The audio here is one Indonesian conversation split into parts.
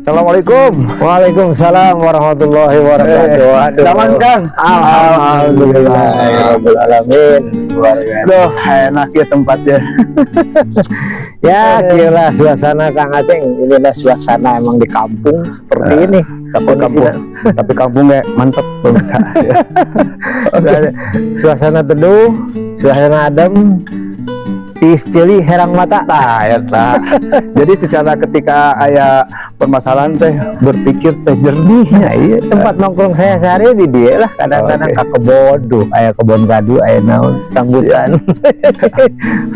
Assalamualaikum. Waalaikumsalam warahmatullahi wabarakatuh. Aman Kang? Alhamdulillahirobbilalamin. Aduh, enak ya tempatnya. Ya, gila suasana Kang Aceh. Inilah suasana emang di kampung seperti ini. Tapi kampungnya mantep pemirsa. Suasana teduh, suasana adem. Cili herang mata. Jadi secara ketika ayah permasalahan teh berpikir teh jernih. Ya, iya, tempat nongkrong saya sehari di dia lah. Kadang-kadang ke kebon, ayah kebon gadu, ayah naon, sambutan.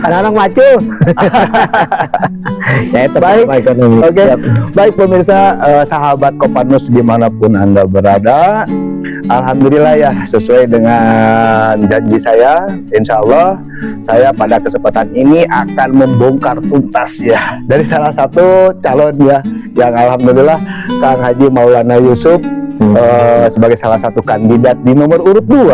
Kadang-kadang macu. Ya itu baik. Ekonomi. Oke. Baik pemirsa, sahabat Kopanus dimanapun Anda berada. Alhamdulillah ya, sesuai dengan janji saya, insya Allah saya pada kesempatan ini akan membongkar tuntas ya dari salah satu calon ya, yang alhamdulillah Kang Haji Maulana Yusuf sebagai salah satu kandidat di nomor urut 2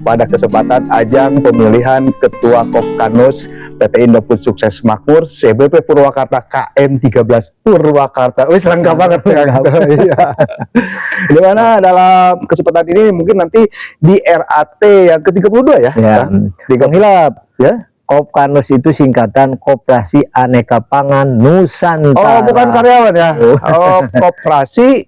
pada kesempatan ajang pemilihan Ketua Kopkanus PT Indofood Sukses Makmur CBP Purwakarta KM 13 Purwakarta. Wih, lengkap banget ya. Dimana dalam kesempatan ini mungkin nanti di RAT yang ke-32 ya. Hilap ya. Kopkanus itu singkatan Koperasi Aneka Pangan Nusantara. Oh, bukan karyawan ya. Oh, Koperasi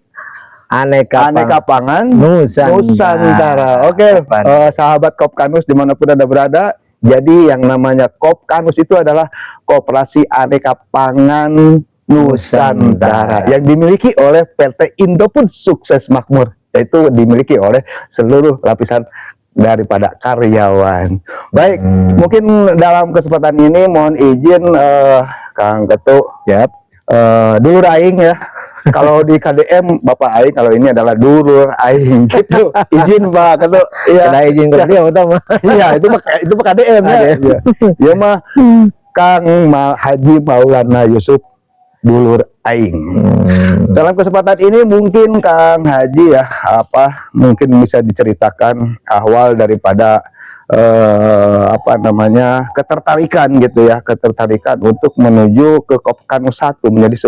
Aneka Pangan Nusantara. Oke, sahabat Kopkanus dimanapun Anda berada. Jadi yang namanya Kopkanus itu adalah Koperasi Aneka Pangan Nusantara yang dimiliki oleh PT Indofood Sukses Makmur, yaitu dimiliki oleh seluruh lapisan daripada karyawan. Baik, mungkin dalam kesempatan ini mohon izin Kang Ketu ya, dulur aing ya. Kalau di KDM Bapak Aing, kalau ini adalah dulur Aing gitu. Izin Pak Ketu. Iya. Ada izin ke dia utama. Iya, itu Pak KDM ya. Iya mah Kang Haji Maulana Yusuf dulur Aing. Dalam kesempatan ini mungkin Kang Haji ya, mungkin bisa diceritakan awal daripada ketertarikan gitu ya, ketertarikan untuk menuju ke Kopkanus 1 menjadi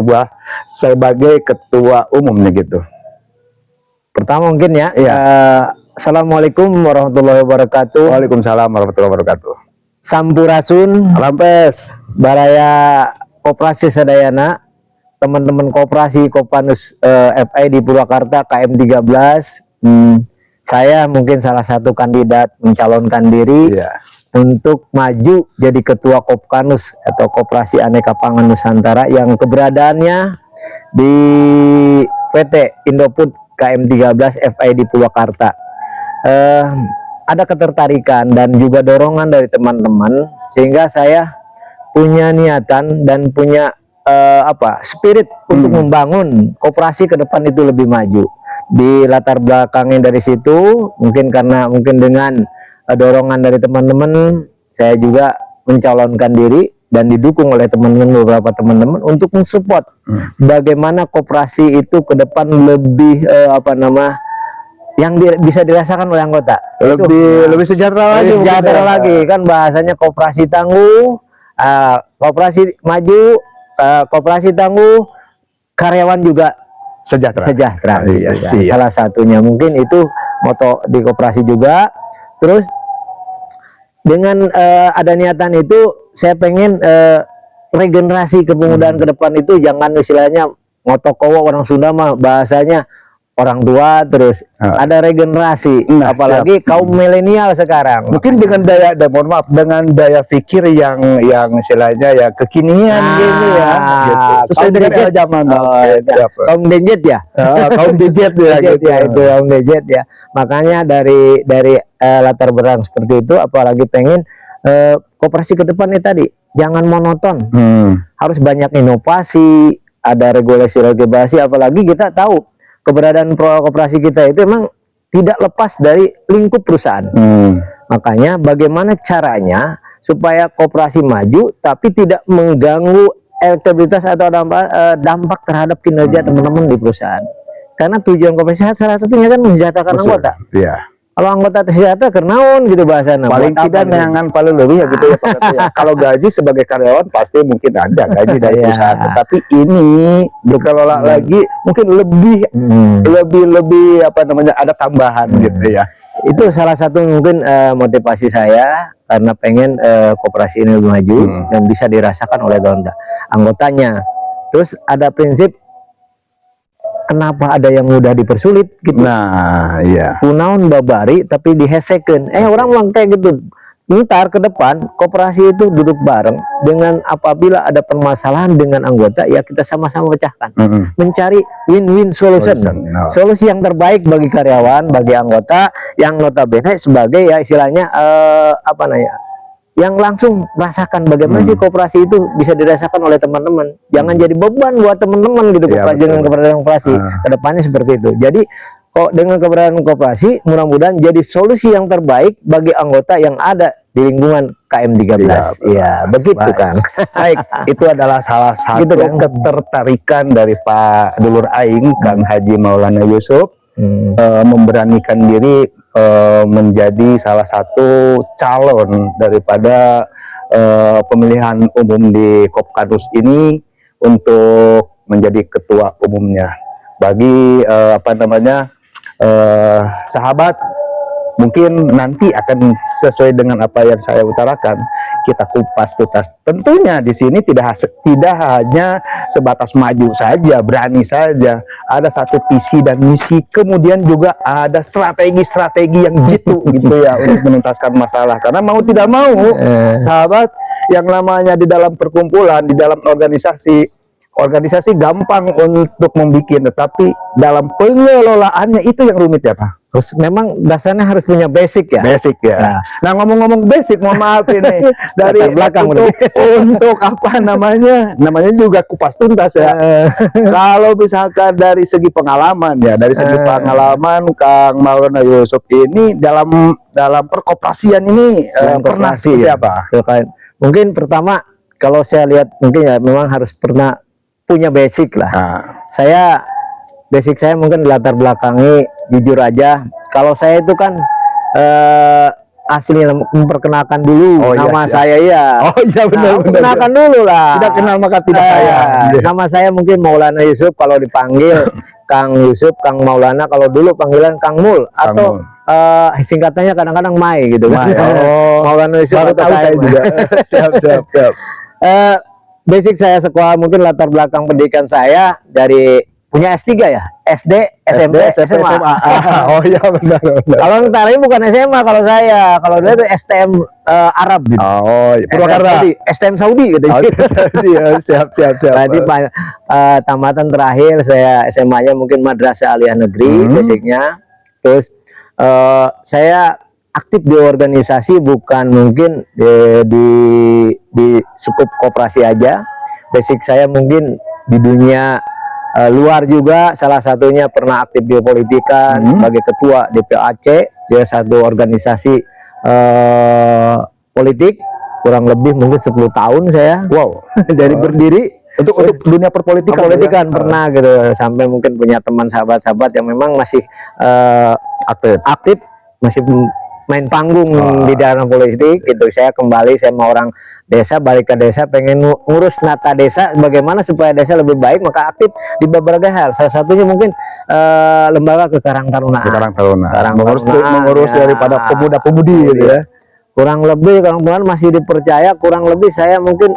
sebagai ketua umumnya gitu. Pertama mungkin ya, Assalamualaikum warahmatullahi wabarakatuh. Waalaikumsalam warahmatullahi wabarakatuh. Sampurasun, Alampes, Baraya Koperasi Sadayana, teman-teman Koperasi Kopkanus FI di Purwakarta KM 13. Saya mungkin salah satu kandidat mencalonkan diri untuk maju jadi ketua Kopkanus atau Koperasi Aneka Pangan Nusantara yang keberadaannya di PT Indofood KM 13 FI di Purwakarta. Ada ketertarikan dan juga dorongan dari teman-teman sehingga saya punya niatan dan punya spirit untuk membangun koperasi ke depan itu lebih maju. Di latar belakangnya dari situ mungkin dengan dorongan dari teman-teman, saya juga mencalonkan diri dan didukung oleh beberapa teman-teman untuk mensupport bagaimana koperasi itu ke depan lebih yang bisa dirasakan oleh anggota lebih sejahtera lagi kan bahasanya koperasi tangguh, koperasi maju, koperasi tangguh, karyawan juga sejahtera. Iya, salah satunya mungkin itu moto di koperasi juga. Terus dengan ada niatan itu saya pengen regenerasi kepemudaan ke depan itu jangan istilahnya ngotokowo, orang Sunda mah bahasanya orang tua, terus ada regenerasi, apalagi kaum milenial sekarang. Mungkin dengan dengan daya pikir yang istilahnya ya kekinian gitu ya, sesuai dengan zaman. Kaum gadget ya, kaum gadget ya, gitu. Itu kaum gadget ya. Makanya dari latar belakang seperti itu, apalagi pengen koperasi ke depannya tadi jangan monoton, harus banyak inovasi, ada regulasi, apalagi kita tahu keberadaan koperasi kita itu memang tidak lepas dari lingkup perusahaan. Makanya bagaimana caranya supaya koperasi maju tapi tidak mengganggu elektabilitas atau dampak terhadap kinerja teman-teman di perusahaan. Karena tujuan koperasi salah satunya kan mensejahterakan anggota. Kalau anggota TCAT kernaon gitu bahasanya. Paling tidak neangan paling lebih ya gitu ya Pak Ketua ya. Kalau gaji sebagai karyawan pasti mungkin ada gaji dari perusahaan, tapi ini dikelola lagi mungkin lebih apa namanya, ada tambahan gitu ya. Itu salah satu mungkin motivasi saya karena pengen koperasi ini lebih maju dan bisa dirasakan oleh anggotanya. Terus ada prinsip, kenapa ada yang mudah dipersulit gitu. Nah, iya. Kunaon babari tapi dihesekeun. Orang bilang kayak gitu. Ntar ke depan koperasi itu duduk bareng dengan apabila ada permasalahan dengan anggota, ya kita sama-sama pecahkan. Mencari win-win solution. Solusi yang terbaik bagi karyawan, bagi anggota yang notabene sebagai ya istilahnya apa namanya? Yang langsung merasakan bagaimana sih koperasi itu bisa dirasakan oleh teman-teman. Jangan jadi beban buat teman-teman gitu koperasi dengan keberadaan koperasi. Kedepannya seperti itu. Jadi kok dengan keberadaan koperasi mudah-mudahan jadi solusi yang terbaik bagi anggota yang ada di lingkungan KM13. Iya, begitu kan. Baik, itu adalah salah satu gitu kan? ketertarikan dari Pak Dulur Aing, Kang Haji Maulana Yusuf, memberanikan diri menjadi salah satu calon daripada pemilihan umum di Kopkanus ini untuk menjadi ketua umumnya. Bagi apa namanya, sahabat, mungkin nanti akan sesuai dengan apa yang saya utarakan, kita kupas tuntas. Tentunya di sini tidak hanya sebatas maju saja, berani saja. Ada satu visi dan misi, kemudian juga ada strategi-strategi yang jitu gitu ya untuk menuntaskan masalah. Karena mau tidak mau, sahabat, yang namanya di dalam perkumpulan, di dalam organisasi gampang untuk membuat, tetapi dalam pengelolaannya itu yang rumit ya Pak. Terus memang dasarnya harus punya basic ya. Basic ya. Nah ngomong-ngomong basic, mohon maaf ini dari belakang untuk apa namanya juga kupas tuntas ya. Kalau misalkan dari segi pengalaman ya, dari segi pengalaman Kang Maulana Yusuf ini dalam perkoperasian ini pernah seperti apa? Mungkin pertama kalau saya lihat mungkin ya memang harus pernah punya basic lah. Basic saya mungkin latar belakangi, jujur aja, kalau saya itu kan aslinya memperkenalkan dulu nama saya ya. Oh iya benar. Perkenalkan dulu lah. Tidak kenal maka tidak kaya. Nama saya mungkin Maulana Yusuf, kalau dipanggil Kang Yusuf, Kang Maulana, kalau dulu panggilan Kang Mul atau singkatannya kadang-kadang Mai gitu kan. Maulana Yusuf. Baru tahu saya juga. Siap. Basic saya sekolah, mungkin latar belakang pendidikan saya dari punya S3 ya, SD, SMP, SMA. Oh iya benar. Kalau ntar ini bukan SMA kalau saya, kalau dia itu STM Arab gitu. Oh, Purwakarta. STM Saudi gitu. Siap. Tadi tamatan terakhir saya SMA-nya mungkin Madrasah Aliyah Negeri basicnya. Terus saya aktif di organisasi, bukan mungkin di skup koperasi aja. Basic saya mungkin di dunia luar juga, salah satunya pernah aktif di politikan sebagai ketua DPAC, dia satu organisasi politik, kurang lebih mungkin 10 tahun saya. Wow. Dari berdiri untuk dunia perpolitikan pernah gitu, sampai mungkin punya teman sahabat yang memang masih aktif, masih main panggung di dalam politik gitu. Saya mau orang desa, balik ke desa, pengen ngurus nata desa, bagaimana supaya desa lebih baik, maka aktif di beberapa hal. Salah satunya mungkin lembaga Karang Taruna. Mengurus daripada pemuda-pemudi gitu ya. Kurang lebih Karang Taruna masih dipercaya, kurang lebih saya mungkin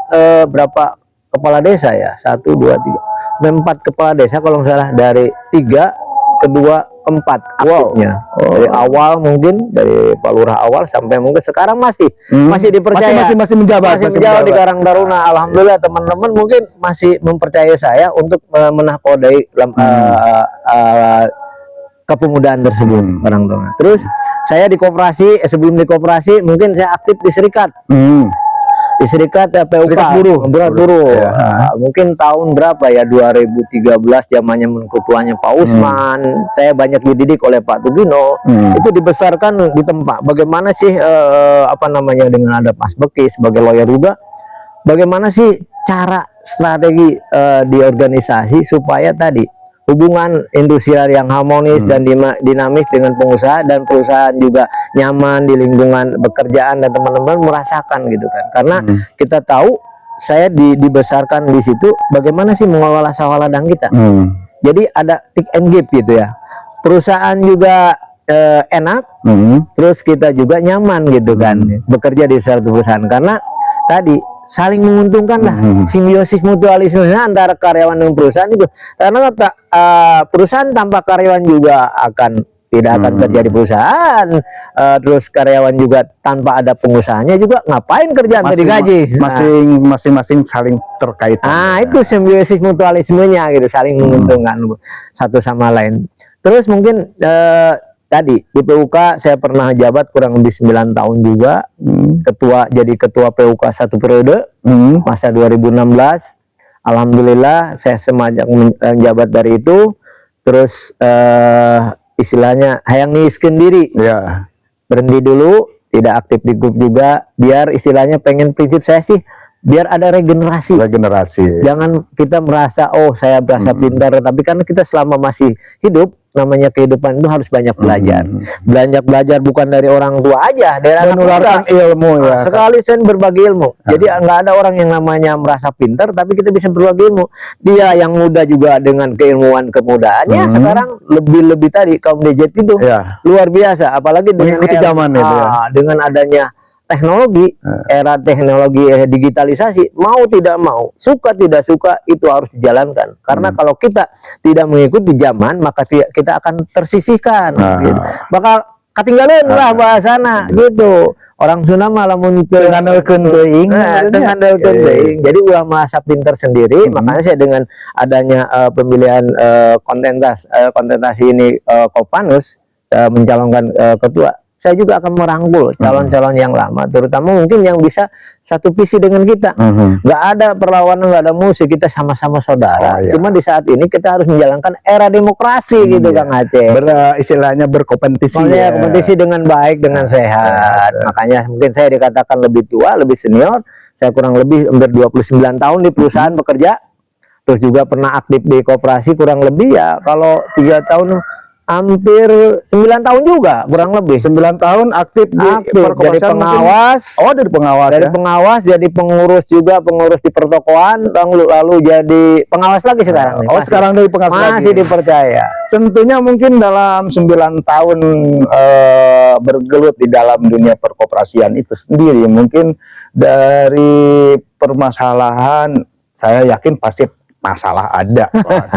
berapa kepala desa ya? 1, 2, 3, 4 kepala desa kalau nggak salah, dari 3 ke 2 ke 4 aktifnya. Dari awal mungkin dari Pak Lurah awal sampai mungkin sekarang masih dipercaya, masih menjabat di Karang Taruna. Alhamdulillah teman-teman mungkin masih mempercayai saya untuk menahkodai kepemudaan tersebut Karang Taruna. Terus saya di koperasi, sebelum di koperasi mungkin saya aktif di serikat. Di serikat PUK, Serikat Buruh. Mungkin tahun berapa ya, 2013 zamannya ketuanya Pak Usman. Saya banyak dididik oleh Pak Tugino. Itu dibesarkan di tempat. Bagaimana sih apa namanya, dengan ada Mas Beki sebagai lawyer juga, bagaimana sih cara strategi di organisasi supaya tadi hubungan industrial yang harmonis dan dinamis dengan pengusaha, dan perusahaan juga nyaman di lingkungan pekerjaan dan teman-teman merasakan gitu kan. Karena kita tahu saya dibesarkan di situ bagaimana sih mengelola sawah ladang kita. Jadi ada tick and give gitu ya. Perusahaan juga enak, terus kita juga nyaman gitu kan bekerja di suatu perusahaan, karena tadi saling menguntungkan lah, simbiosis mutualisme antara karyawan dan perusahaan itu. Karena perusahaan tanpa karyawan juga tidak akan kerja di perusahaan, terus karyawan juga tanpa ada pengusahanya juga ngapain kerja nggak digaji. Masing-masing saling terkait. Nah, itu simbiosis mutualismenya gitu, saling menguntungkan satu sama lain. Terus mungkin tadi di PUK saya pernah jabat kurang lebih 9 tahun juga, jadi ketua PUK 1 periode, masa 2016. Alhamdulillah saya semenjak menjabat dari itu, terus istilahnya hayang niskeun diri, berhenti dulu, tidak aktif di grup juga, biar istilahnya pengen prinsip saya sih biar ada regenerasi. Jangan kita merasa oh saya berasa pintar, tapi karena kita selama masih hidup, namanya kehidupan itu harus banyak belajar. Belajar bukan dari orang tua aja, dari menularkan ilmu ya. Sekalian berbagi ilmu. Jadi nggak ada orang yang namanya merasa pintar, tapi kita bisa berbagi ilmu. Dia yang muda juga dengan keilmuan kemudaannya sekarang lebih tadi kaum DJ itu luar biasa, apalagi dengan zaman itu dengan adanya teknologi, era teknologi digitalisasi, mau tidak mau, suka tidak suka itu harus dijalankan. Karena kalau kita tidak mengikuti zaman, maka kita akan tersisihkan. Gitu. Bakal ketinggalan lah bahasana gitu. Orang Sunda malah muncul dengan jadi ulah merasa pintar sendiri. Makanya saya dengan adanya pemilihan kontentasi ini Koppanus mencalonkan ketua, saya juga akan merangkul calon-calon yang lama, terutama mungkin yang bisa satu visi dengan kita. Nggak ada perlawanan, nggak ada musuh, kita sama-sama saudara. Cuma di saat ini kita harus menjalankan era demokrasi gitu Kang Aceh. Istilahnya berkompetisi. Kompetisi dengan baik, dengan sehat. Makanya mungkin saya dikatakan lebih tua, lebih senior. Saya kurang lebih hampir 29 tahun di perusahaan bekerja. Terus juga pernah aktif di koperasi kurang lebih ya kalau 3 tahun, hampir 9 tahun juga kurang lebih. 9 tahun aktif di jadi pengawas. Mungkin, dari pengawas. Dari pengawas jadi pengurus juga, pengurus di pertokoan, lalu jadi pengawas lagi sekarang. Sekarang dari pengawas masih dipercaya. Tentunya mungkin dalam 9 tahun bergelut di dalam dunia perkoperasian itu sendiri, mungkin dari permasalahan saya yakin pasti masalah ada.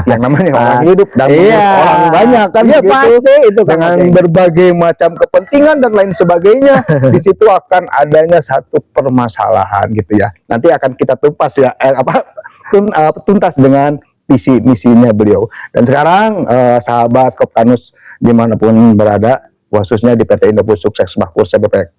Yang namanya orang hidup dan orang banyak kan pasti itu kan dengan berbagai macam kepentingan dan lain sebagainya. Di situ akan adanya satu permasalahan gitu ya. Nanti akan kita tumpas ya tuntas dengan visi misinya beliau. Dan sekarang sahabat Koppanus dimanapun berada, khususnya di PT Indofood Sukses Makmur CBP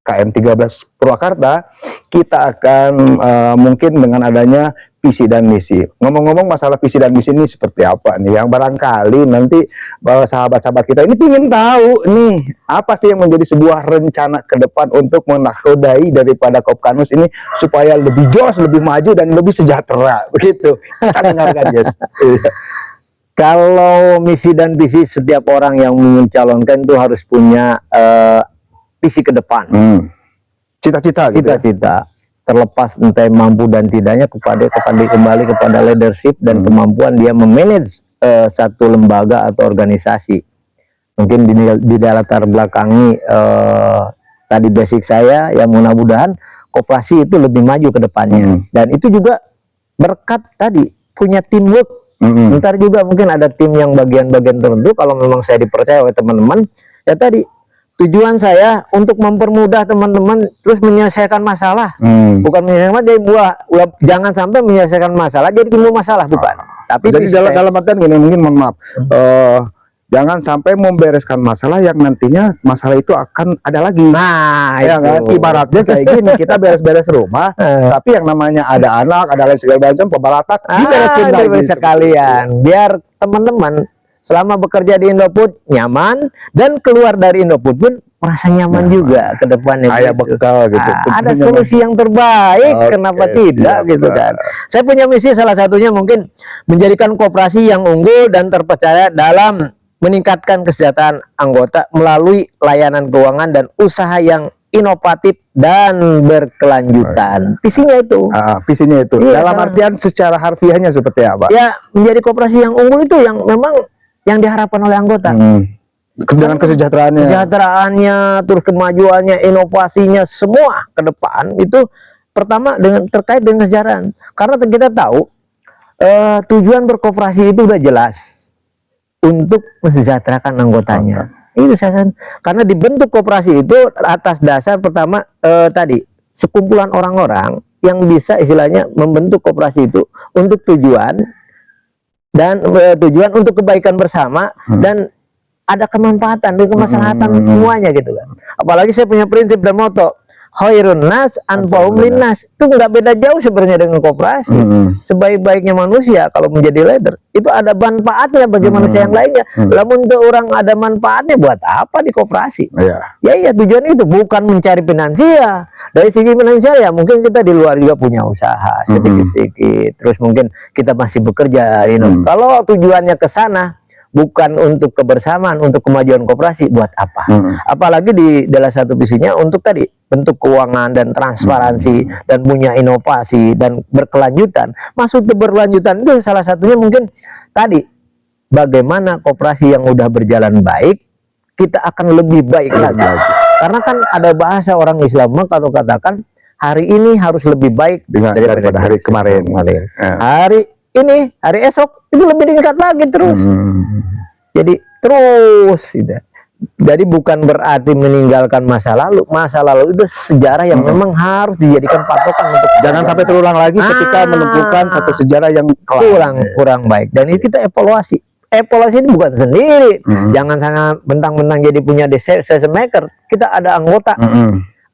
KM 13 Purwakarta, kita akan mungkin dengan adanya visi dan misi. Ngomong-ngomong masalah visi dan misi ini seperti apa nih, yang barangkali nanti sahabat-sahabat kita ini ingin tahu nih, apa sih yang menjadi sebuah rencana ke depan untuk menakodai daripada Koppanus ini supaya lebih jos, lebih maju dan lebih sejahtera begitu. Kita dengarkan guys. Kalau misi dan visi, setiap orang yang mencalonkan itu harus punya visi ke depan. Cita-cita gitu. Cita-cita. Terlepas entah mampu dan tidaknya kembali kepada leadership dan kemampuan dia memanage satu lembaga atau organisasi. Mungkin di latar belakangi tadi basic saya, yang mudah-mudahan koperasi itu lebih maju ke depannya. Dan itu juga berkat tadi punya teamwork. Ntar juga mungkin ada tim yang bagian-bagian tertentu, kalau memang saya dipercaya oleh teman-teman, ya tadi tujuan saya untuk mempermudah teman-teman terus menyelesaikan masalah, bukan menyelesaikan jadi jangan sampai menyelesaikan masalah jadi timbul masalah, bukan. Tapi jadi dalam artian gini, mungkin mohon maaf, jangan sampai membereskan masalah yang nantinya masalah itu akan ada lagi. Nah, ya kan, ibaratnya kayak gini, kita beres-beres rumah, tapi yang namanya ada anak, ada lain segala macam, pembalatak, dibereskan lagi sekalian, biar teman-teman selama bekerja di Indofood nyaman, dan keluar dari Indofood pun merasa nyaman juga ke depannya. Kayak gitu. bekal gitu. Ada solusi yang terbaik, kenapa tidak siap, gitu kan. Saya punya misi salah satunya mungkin menjadikan koperasi yang unggul dan terpercaya dalam meningkatkan kesejahteraan anggota melalui layanan keuangan dan usaha yang inovatif dan berkelanjutan. Visinya itu. Visinya itu. Iya, dalam artian secara harfiahnya seperti apa? Ya, menjadi koperasi yang unggul itu yang memang yang diharapkan oleh anggota. Dengan Kesejahteraannya, terus kemajuannya, inovasinya, semua ke depan itu pertama dengan terkait dengan kesejahteraan. Karena kita tahu tujuan berkoperasi itu udah jelas untuk mensejahterakan anggotanya. Itu saya karena dibentuk koperasi itu atas dasar pertama tadi sekumpulan orang-orang yang bisa istilahnya membentuk koperasi itu untuk tujuan dan tujuan untuk kebaikan bersama dan ada kemanfaatan dan kemaslahatan semuanya gitu kan. Apalagi saya punya prinsip dan moto khairun nas anfa'um linnas, itu nggak beda jauh sebenarnya dengan koperasi. Sebaik-baiknya manusia kalau menjadi leader itu ada manfaatnya bagi manusia yang lainnya. Namun untuk orang ada manfaatnya buat apa di koperasi? Ya tujuan itu bukan mencari finansial. Dari segi finansial ya mungkin kita di luar juga punya usaha sedikit-sedikit, terus mungkin kita masih bekerja, Kalau tujuannya ke sana bukan untuk kebersamaan, untuk kemajuan koperasi, buat apa? Apalagi di dalam satu visinya untuk tadi bentuk keuangan dan transparansi dan punya inovasi dan berkelanjutan. Maksud berkelanjutan itu salah satunya mungkin tadi bagaimana koperasi yang udah berjalan baik kita akan lebih baik lagi. Karena kan ada bahasa orang Islam kalau katakan hari ini harus lebih baik daripada hari kemarin. Hari ini, hari esok itu lebih meningkat lagi terus. Jadi terus gitu. Jadi bukan berarti meninggalkan masa lalu. Masa lalu itu sejarah yang memang harus dijadikan patokan untuk jangan sampai terulang lagi ketika menemukan satu sejarah yang kurang baik. Dan ini kita evaluasi. Evaluasi ini bukan sendiri. Jangan sangat bentang-bentang jadi punya decision maker. Kita ada anggota.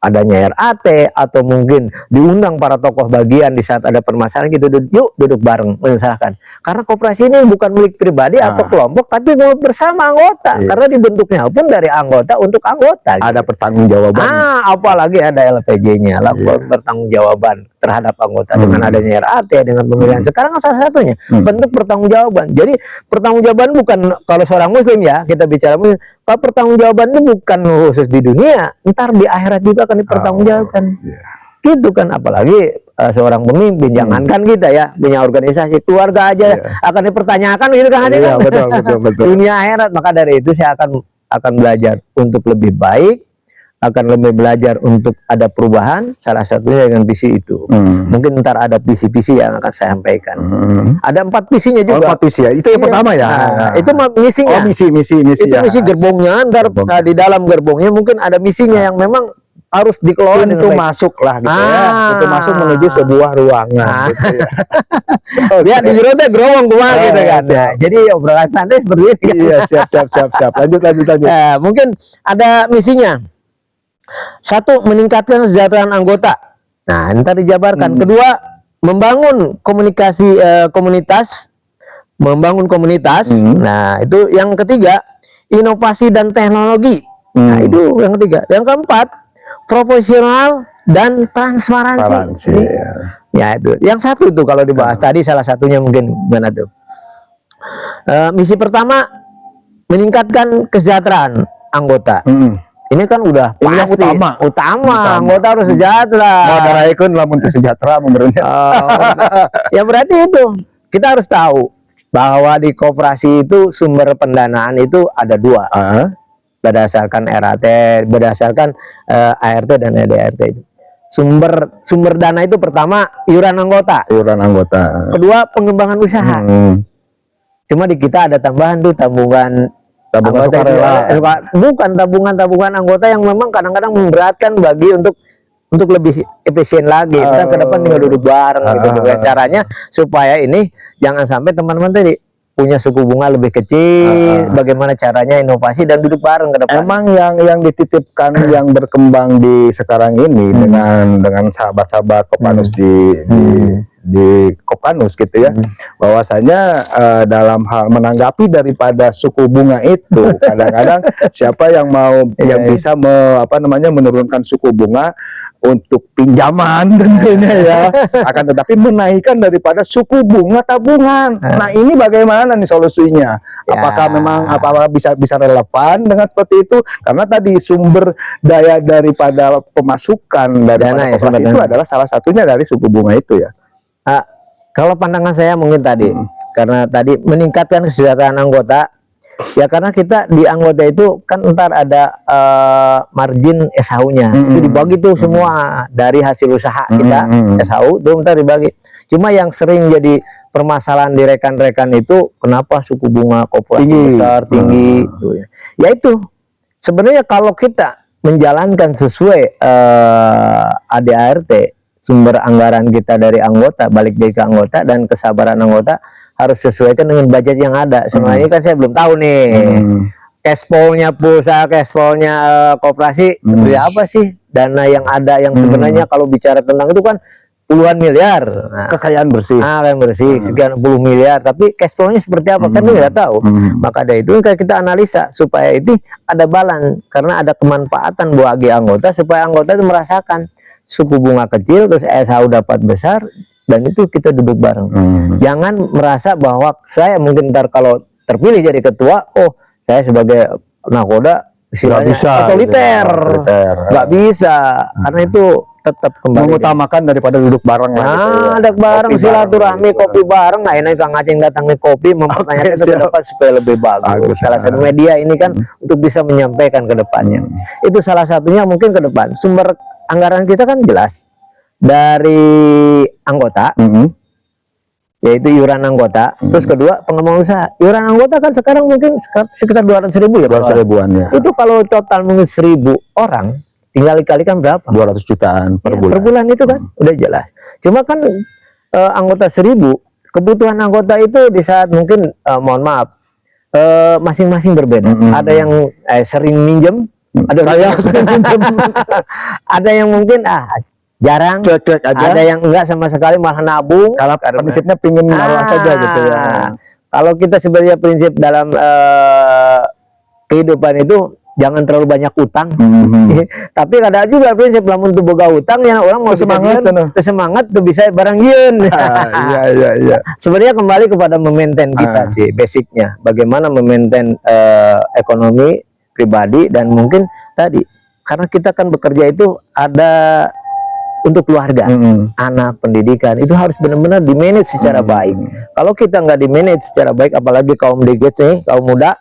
Adanya RAT atau mungkin diundang para tokoh bagian di saat ada permasalahan gitu, yuk duduk bareng menyelesaikan. Karena koperasi ini bukan milik pribadi atau kelompok, tapi milik bersama anggota. Karena dibentuknya pun dari anggota untuk anggota. Ada pertanggungjawaban. Apalagi ada LPJ-nya, laporan pertanggungjawaban terhadap anggota dengan adanya RAT, dengan pemilihan. Sekarang salah satunya bentuk pertanggungjawaban. Jadi pertanggungjawaban bukan kalau seorang Muslim ya kita bicara Muslim. Kalau pertanggungjawaban itu bukan khusus di dunia, ntar di akhirat juga akan dipertanggungjawabkan. Gitu kan, apalagi seorang pemimpin, jangankan kita ya punya organisasi, keluarga aja akan dipertanyakan gitu kan. Betul. Dunia akhirat. Maka dari itu saya akan belajar untuk lebih baik, akan lebih belajar untuk ada perubahan, salah satunya dengan visi itu. Mungkin ntar ada visi-visi yang akan saya sampaikan. Ada 4 visinya juga. 4 visi ya, itu yang pertama ya. Itu misinya. Misi itu misi gerbongnya. Ntar di dalam gerbongnya mungkin ada misinya yang memang harus dikelola pintu masuk lah gitu ya. Pintu masuk menuju sebuah ruangan gitu ya. Ya di jero teh growong kumaha gitu kan. Jadi obrolan santai seperti itu. Iya, siap. Lanjut. Mungkin ada misinya. 1, meningkatkan kesejahteraan anggota. Nah, ntar dijabarkan. Kedua, membangun komunitas. Nah, itu yang ketiga, inovasi dan teknologi. Nah, itu yang ketiga. Yang keempat, profesional dan transparansi. Ya itu. Yang satu tuh kalau dibahas tadi salah satunya mungkin mana tuh? Misi pertama, meningkatkan kesejahteraan anggota. Ini kan udah pasti utama. Anggota harus sejahtera. Moderaikun lamun sejahtera memberinya. Ya berarti itu kita harus tahu bahwa di koperasi itu sumber pendanaan itu ada 2. Berdasarkan RAT, berdasarkan ART dan EDRT. Sumber dana itu pertama iuran anggota. Kedua, pengembangan usaha. Cuma di kita ada tambahan tuh tabungan sukarela. Bukan tabungan anggota yang memang kadang-kadang memberatkan bagi untuk lebih efisien lagi. Kita ke depan tinggal duduk bareng gitu. Caranya supaya ini jangan sampai teman-teman tadi punya suku bunga lebih kecil, bagaimana caranya inovasi dan duduk bareng ke depan. Emang yang dititipkan yang berkembang di sekarang ini dengan sahabat-sahabat Kopanus di di Kopkanus gitu ya, bahwasanya dalam hal menanggapi daripada suku bunga itu, kadang-kadang siapa yang mau yang bisa menurunkan suku bunga untuk pinjaman tentunya ya, akan tetapi menaikkan daripada suku bunga tabungan. Nah, ini bagaimana nih solusinya? Apakah memang bisa relevan dengan seperti itu? Karena tadi sumber daya daripada pemasukan daripada koperasi itu adalah salah satunya dari suku bunga itu ya. Kalau pandangan saya mungkin tadi, karena tadi meningkatkan kesejahteraan anggota. Ya karena kita di anggota itu kan ntar ada margin SHU-nya, itu dibagi tuh semua dari hasil usaha kita, SHU tuh ntar dibagi. Cuma yang sering jadi permasalahan di rekan-rekan itu kenapa suku bunga koperasi besar tinggi, ya itu sebenarnya kalau kita menjalankan sesuai ADART, sumber anggaran kita dari anggota, balik dari ke anggota, dan kesabaran anggota harus sesuaikan dengan budget yang ada. Sebenarnya kan saya belum tahu nih cash flow-nya pulsa, cash flow-nya koperasi seperti apa sih, dana yang ada yang sebenarnya kalau bicara tentang itu kan puluhan miliar, kekayaan bersih, kekayaan bersih sekian puluh miliar, tapi cash flow-nya seperti apa kan kita nggak tahu. Maka dari itu kan kita analisa supaya itu ada balance, karena ada kemanfaatan bagi anggota supaya anggota itu merasakan suku bunga kecil terus SHU dapat besar, dan itu kita duduk bareng. Jangan merasa bahwa saya mungkin ntar kalau terpilih jadi ketua, oh saya sebagai nakoda istilahnya otoriter, nggak bisa, karena itu tetap kembali mengutamakan daripada duduk bareng lah. Duduk bareng, silaturahmi, kopi bareng. Nah, ini Kang Aceh datang nih kopi mempertanyakan ke depan supaya lebih bagus. Salah satu media ini kan untuk bisa menyampaikan ke depannya. Itu salah satunya mungkin ke depan. Sumber anggaran kita kan jelas dari anggota, yaitu iuran anggota. Terus kedua pengembangan usaha. Iuran anggota kan sekarang mungkin sekitar 200.000 ya. 200.000-an ya. Itu kalau total mungkin 1.000 orang, tinggal dikalikan berapa? 200 jutaan per bulan. Per bulan itu kan udah jelas. Cuma kan anggota 1.000, kebutuhan anggota itu di saat mungkin mohon maaf masing-masing berbeda. Ada yang sering minjem, ada sering minjem. Ada yang mungkin jarang, ada yang enggak sama sekali malah nabung. Kalau prinsipnya pingin naruh saja gitu ya. Kalau kita sebenarnya prinsip dalam kehidupan itu jangan terlalu banyak utang. Tapi ada juga prinsip lamun tuh boga utang ya orang mau semangat tuh bisa barang yen. Iya. Sebenarnya kembali kepada memaintain kita sih basicnya. Bagaimana memaintain ekonomi pribadi, dan mungkin tadi karena kita kan bekerja itu ada untuk keluarga, anak, pendidikan, itu harus benar-benar di-manage secara baik. Kalau kita nggak di-manage secara baik, apalagi kaum dikit nih, kaum muda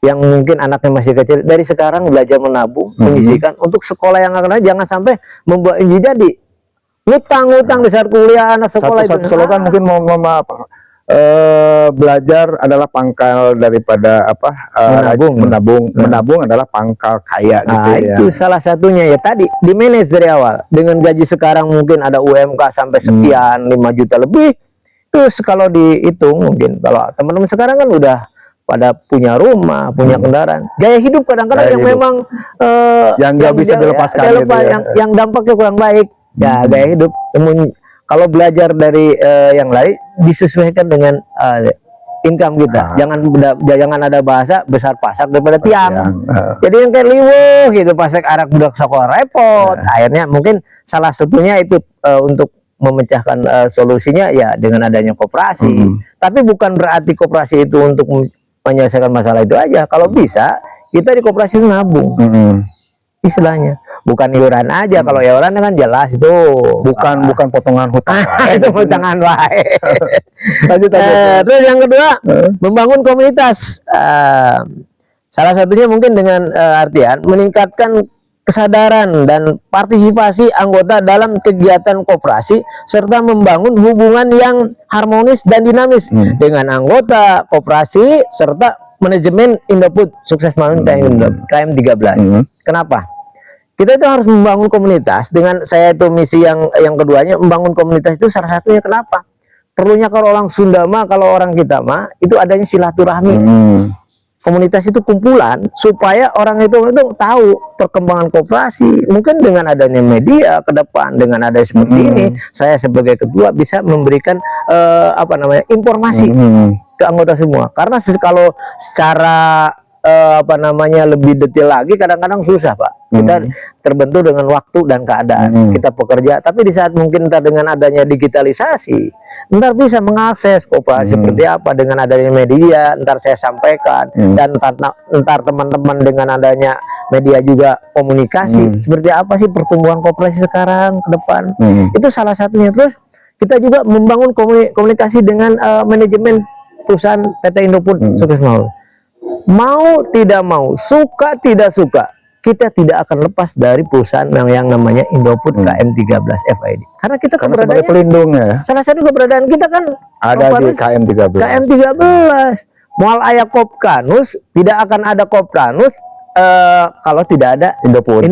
yang mungkin anaknya masih kecil, dari sekarang belajar menabung, menyisihkan untuk sekolah yang akan datang, jangan sampai membuat jadi ngutang di saat kuliah anak sekolah. Satu slogan mungkin mau belajar adalah pangkal daripada menabung adalah pangkal kaya gitu ya. Itu salah satunya ya tadi di manage dari awal. Dengan gaji sekarang mungkin ada UMK sampai sekian 5 juta lebih, terus kalau dihitung mungkin kalau teman-teman sekarang kan udah pada punya rumah, punya kendaraan, gaya hidup kadang-kadang yang memang yang nggak bisa dilepaskan gitu ya. yang dampaknya kurang baik ya. Gaya hidup kalau belajar dari yang lain disesuaikan dengan income kita. Jangan ada bahasa besar pasak daripada tiang. Jadi yang kayak liwuh gitu, pasak arak budak sekolah repot. Akhirnya mungkin salah satunya itu untuk memecahkan solusinya ya dengan adanya koperasi. Tapi bukan berarti koperasi itu untuk menyelesaikan masalah itu aja. Kalau bisa kita di koperasi nabung. Istilahnya bukan iuran aja. Kalau iuran kan jelas itu bukan potongan hutang. Itu potongan wae. Terus yang kedua, membangun komunitas. Salah satunya mungkin dengan artian meningkatkan kesadaran dan partisipasi anggota dalam kegiatan koperasi, serta membangun hubungan yang harmonis dan dinamis dengan anggota koperasi serta manajemen Indofood sukses membangun KM 13. Kenapa? Kita itu harus membangun komunitas. Dengan saya itu misi yang keduanya, membangun komunitas itu salah satunya kenapa? Perlunya kalau orang Sunda mah, kalau orang kita mah itu adanya silaturahmi. komunitas itu kumpulan supaya orang itu tahu perkembangan koperasi. Mungkin dengan adanya media ke depan, dengan ada seperti ini, saya sebagai ketua bisa memberikan informasi ke anggota semua. Karena kalau secara lebih detail lagi kadang-kadang susah, Pak. Kita terbentur dengan waktu dan keadaan. Kita pekerja, tapi di saat mungkin ntar dengan adanya digitalisasi, ntar bisa mengakses koperasi seperti apa dengan adanya media. Ntar saya sampaikan dan ntar teman-teman dengan adanya media juga komunikasi seperti apa sih pertumbuhan koperasi sekarang ke depan. Itu salah satunya. Terus kita juga membangun komunikasi dengan manajemen perusahaan PT Indofood Sukses Makmur. Mau tidak mau, suka tidak suka, kita tidak akan lepas dari perusahaan yang namanya Indofood KM13 FID. Karena kita sebagai pelindung ya. Salah satu keberadaan kita kan ada di KM13. KM13. Mual ayah Kopkanus, tidak akan ada Kopkanus kalau tidak ada Indofood.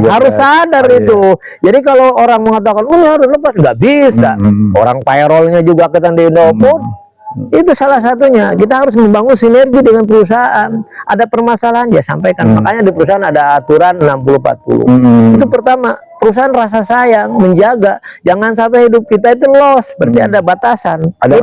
Harus sadar itu. Jadi kalau orang mengatakan, oh harus lepas, nggak bisa. Orang payrollnya juga kita di Indofood. Itu salah satunya. Kita harus membangun sinergi dengan perusahaan. Ada permasalahan ya sampaikan. Makanya di perusahaan ada aturan 60-40. Itu pertama, perusahaan rasa sayang, menjaga jangan sampai hidup kita itu loss. Berarti ada batasan. Ada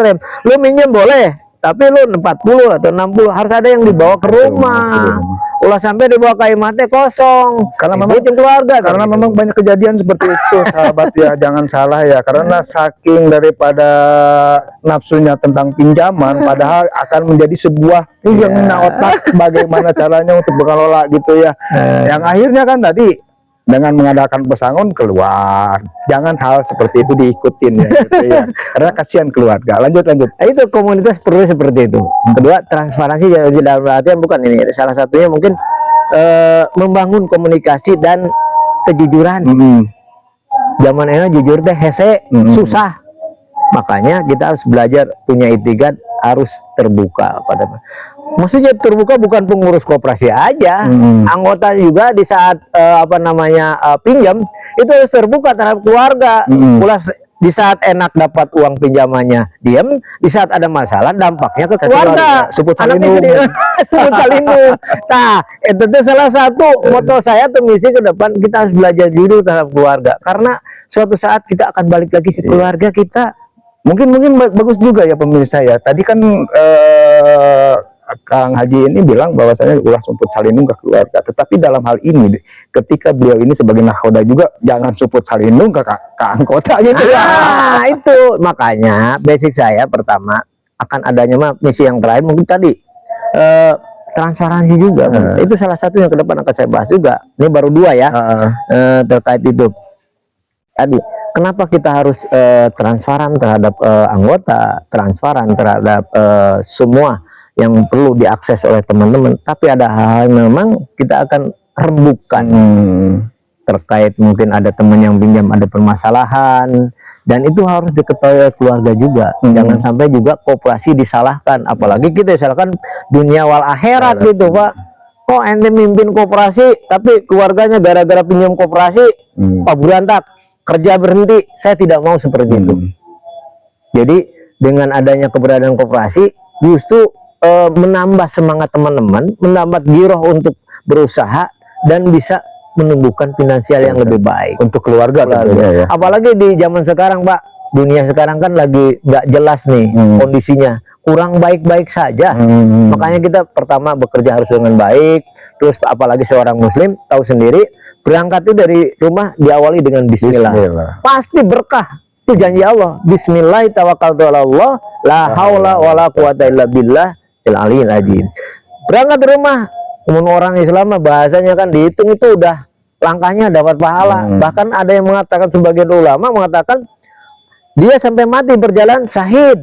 rem. Lu minjem boleh, tapi lu 40 atau 60 harus ada yang dibawa ke rumah. Ulah sampai dibawa ke IMAT kosong. Karena memang keluarga. Karena memang banyak kejadian seperti itu, sahabat ya. Jangan salah ya. Karena saking daripada nafsunya tentang pinjaman, padahal akan menjadi sebuah yang otak bagaimana caranya untuk mengelola gitu ya. Yang akhirnya kan tadi dengan mengadakan pesangon keluar. Jangan hal seperti itu diikutin ya, gitu ya. Karena kasihan keluarga. Lanjut. Itu komunitas perlu seperti itu. Kedua, transparansi dalam artian bukan ini. Salah satunya mungkin membangun komunikasi dan kejujuran. Zaman ini jujur teh hese susah. Makanya kita harus belajar punya itikat, harus terbuka pada. Maksudnya terbuka bukan pengurus koperasi aja, anggota juga di saat pinjam itu harus terbuka terhadap keluarga. Di saat enak dapat uang pinjamannya diam, di saat ada masalah dampaknya ke keluarga. Sebut salindung. Nah, itu salah satu moto saya tuh misi ke depan, kita harus belajar jujur terhadap keluarga. Karena suatu saat kita akan balik lagi ke keluarga kita. Mungkin bagus juga ya pemirsa ya. Tadi kan Kang Haji ini bilang bahwasanya ulah sumput salindung ke keluarga. Tetapi dalam hal ini, ketika beliau ini sebagai nahoda juga, jangan sumput salindung ke anggota gitu ya. Itu makanya basic saya pertama akan adanya misi yang terakhir mungkin tadi transparansi juga. Itu salah satu yang ke depan akan saya bahas juga. Ini baru 2 ya terkait itu. Tadi kenapa kita harus transparan terhadap anggota, transparan terhadap semua yang perlu diakses oleh teman-teman, tapi ada hal memang kita akan rembukan terkait mungkin ada teman yang pinjam ada permasalahan, dan itu harus diketahui oleh keluarga juga. Jangan sampai juga koperasi disalahkan, apalagi kita disalahkan dunia wal akhirat gitu, Pak. Kok ente mimpin koperasi tapi keluarganya gara-gara pinjam koperasi berantak, kerja berhenti. Saya tidak mau seperti itu. Jadi dengan adanya keberadaan koperasi justru menambah semangat teman-teman, menambah giroh untuk berusaha dan bisa menumbuhkan finansial yang lebih baik untuk keluarga. Ya. Apalagi di zaman sekarang, Pak, dunia sekarang kan lagi nggak jelas nih kondisinya, kurang baik-baik saja. Makanya kita pertama bekerja harus dengan baik. Terus apalagi seorang muslim tahu sendiri, berangkat itu dari rumah diawali dengan bismillah. Pasti berkah. Itu janji Allah. Bismillah tawakkaltu ala Allah, la haula wala quwata illa billah al-aliyil azim. Berangkat di rumah, orang Islam bahasanya kan dihitung itu udah langkahnya dapat pahala. Bahkan ada yang mengatakan, sebagian ulama mengatakan dia sampai mati berjalan syahid.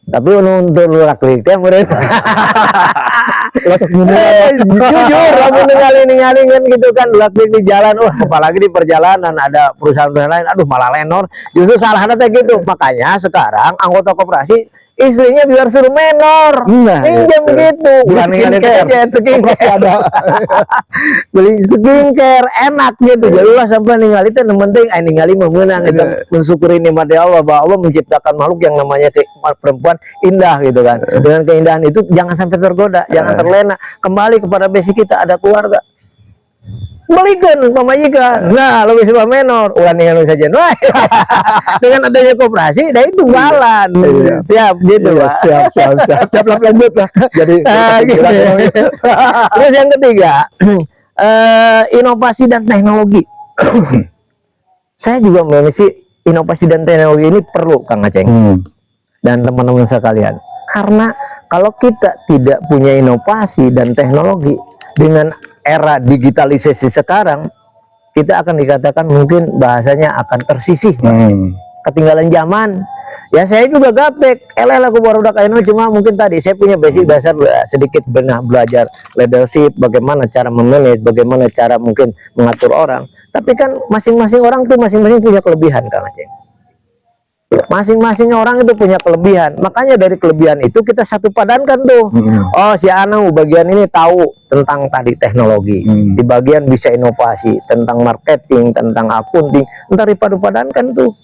Tapi untuk laki-laki mereka jujur kamu ningali kan gitu kan, laki di jalan, apalagi di perjalanan ada perusahaan lain, aduh malah lenor, justru salah gitu. Makanya sekarang anggota koperasi istrinya biar suruh menor, pinjam gitu, bukan skincare ada, beli skincare enak gitu, jadi lah sampai ninggal itu yang penting, ningali memenang, kita mensyukuri nikmat Allah bahwa Allah menciptakan makhluk yang namanya perempuan indah gitu kan, dengan keindahan itu jangan sampai tergoda, jangan terlena, kembali kepada basic kita, ada keluarga. Balikan pemajikan, nah lebih suka menor, ulan dengan saja, dengan adanya koperasi, nah itu jalan, siap gitu, siap lanjut lah. Jadi gitu. Terus yang ketiga, inovasi dan teknologi. Saya juga memiliki inovasi dan teknologi ini perlu, Kang Aceng dan teman-teman sekalian, karena kalau kita tidak punya inovasi dan teknologi dengan era digitalisasi sekarang, kita akan dikatakan mungkin bahasanya akan tersisih, ketinggalan zaman. Ya saya juga gaptek, aku baru udah kaino, cuma mungkin tadi saya punya basic dasar sedikit belajar leadership, bagaimana cara memanage, bagaimana cara mungkin mengatur orang. Tapi kan masing-masing orang tuh masing-masing punya kelebihan, Kang Aceh. Masing-masing orang itu punya kelebihan, makanya dari kelebihan itu kita satu padankan tuh. Oh, si Anu bagian ini tahu tentang tadi teknologi, di bagian bisa inovasi tentang marketing, tentang akunting, ntar dipadu-padankan tuh,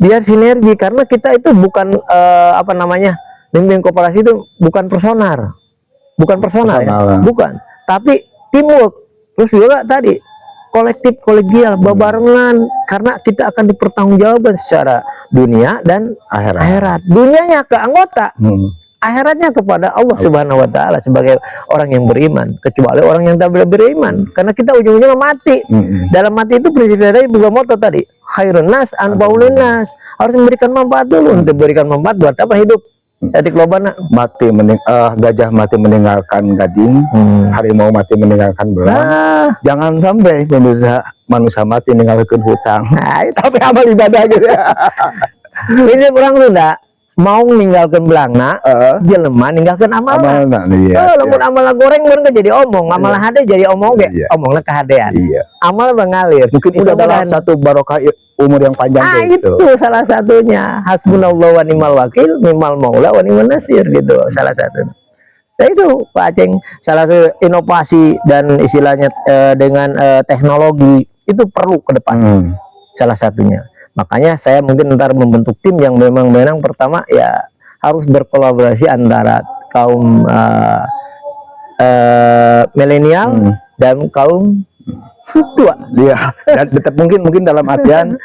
biar sinergi. Karena kita itu bukan apa namanya, bimbing koperasi itu bukan personal ya, bukan, tapi teamwork. Terus juga tadi kolektif, kolegial, babarengan, karena kita akan dipertanggungjawabkan secara dunia dan akhirat. Dunianya ke anggota, akhiratnya kepada Allah Subhanahu wa Ta'ala sebagai orang yang beriman, kecuali orang yang tak beriman, karena kita ujung-ujungnya mati. Dalam mati itu prinsip tadi bukan moto tadi, khairun nas anfa'ulin nas, harus memberikan manfaat dulu. Untuk memberikan manfaat buat apa hidup? Jadi kelobana mati gajah mati meninggalkan gading, harimau mati meninggalkan belang. Jangan sampai manusia mati meninggalkan hutang. Nah, tapi amal ibadah gitu. Ini orang Sunda mau meninggalkan belangna, jelema ninggalkan amal. Lamun amal goreng mun jadi omong, amal hade jadi omong ge, omongna kahadean. Amal mengalir. Mungkin itu adalah satu barokah umur yang panjang gitu. Itu salah satunya. Hasbunallahu wa ni'mal wakil, ni'mal maula wa ni'man nasir gitu, salah satu. Nah itu Pak Aceng, salah satu inovasi dan istilahnya dengan teknologi itu perlu ke depan. Salah satunya. Makanya saya mungkin ntar membentuk tim yang memang pertama ya harus berkolaborasi antara kaum milenial dan kaum tua. Iya, dan tetap mungkin dalam artian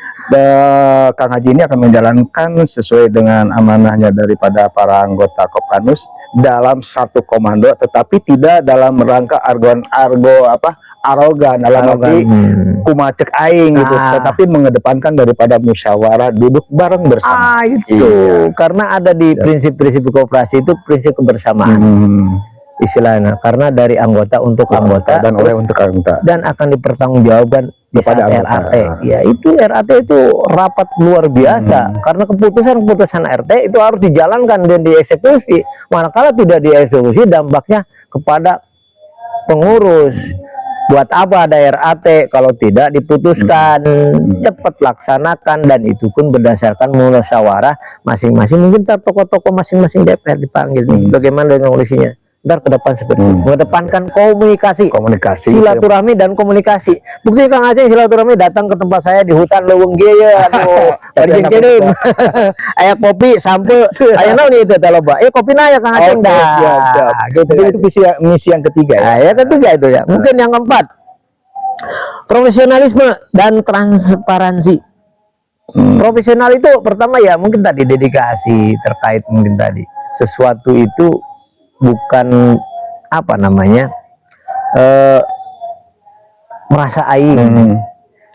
Kang Haji ini akan menjalankan sesuai dengan amanahnya daripada para anggota Kopkanus dalam satu komando, tetapi tidak dalam rangka arogan dalam arti kumacek aing gitu, tetapi mengedepankan daripada musyawarah, duduk bareng bersama. Itu karena ada di prinsip-prinsip koperasi itu prinsip kebersamaan. Istilahnya, karena dari anggota untuk anggota dan oleh untuk anggota, dan akan dipertanggungjawabkan kepada RAT. Ya itu RAT itu rapat luar biasa, karena keputusan RT itu harus dijalankan dan dieksekusi. Manakala tidak dieksekusi, dampaknya kepada pengurus. Buat apa ada RAT kalau tidak diputuskan? Cepat laksanakan, dan itu pun berdasarkan musyawarah masing-masing. Mungkin tokoh-tokoh masing-masing DPR dipanggil nih, bagaimana dengan polisinya ntar ke depan seperti itu. Mengedepankan komunikasi, silaturahmi dan komunikasi. Bukti Kang Aceh silaturahmi datang ke tempat saya di hutan Leuweung Gieu, berjeng-jeng aya kopi sampai aya naon itu teh loba. Kopi na ya Kang Aceh dah. Gitu. Itu misi yang ketiga ya. Yang ketiga itu ya. Mungkin yang keempat, profesionalisme dan transparansi. Profesional itu pertama ya mungkin tadi dedikasi terkait mungkin tadi sesuatu itu bukan apa namanya merasa aing,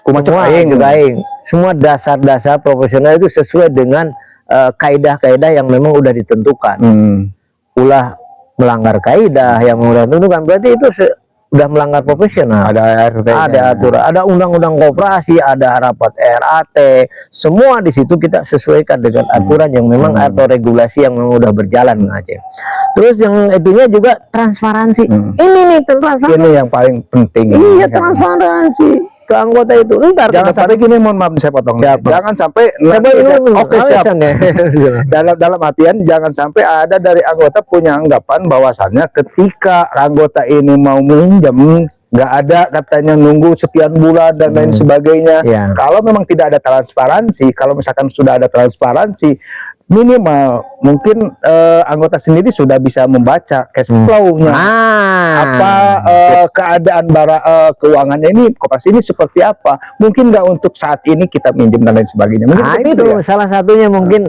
semua aing. Semua dasar-dasar profesional itu sesuai dengan kaidah-kaidah yang memang udah ditentukan. Ulah melanggar kaidah yang udah ditentukan berarti itu udah melanggar profesional. Ada aturan, ada undang-undang koperasi, ada rapat RAT, semua di situ kita sesuaikan dengan aturan yang memang atau regulasi yang memang udah berjalan aja. Terus yang itunya juga transparansi. Ini nih transparansi. Ini yang paling penting. Iya, transparansi. ke anggota itu. Ntar jangan sampai gini, mohon maaf saya potong. Siapa? Jangan sampai oke siap. Dalam artian jangan sampai ada dari anggota punya anggapan bahwasannya ketika anggota ini mau minjam nggak ada katanya nunggu sekian bulan dan lain sebagainya. Kalau memang tidak ada transparansi, kalau misalkan sudah ada transparansi, minimal mungkin anggota sendiri sudah bisa membaca cash flow-nya, apa keadaan keuangannya ini, koperasi ini seperti apa. Mungkin nggak untuk saat ini kita minjem dan lain sebagainya. Mungkin itu ya? Salah satunya mungkin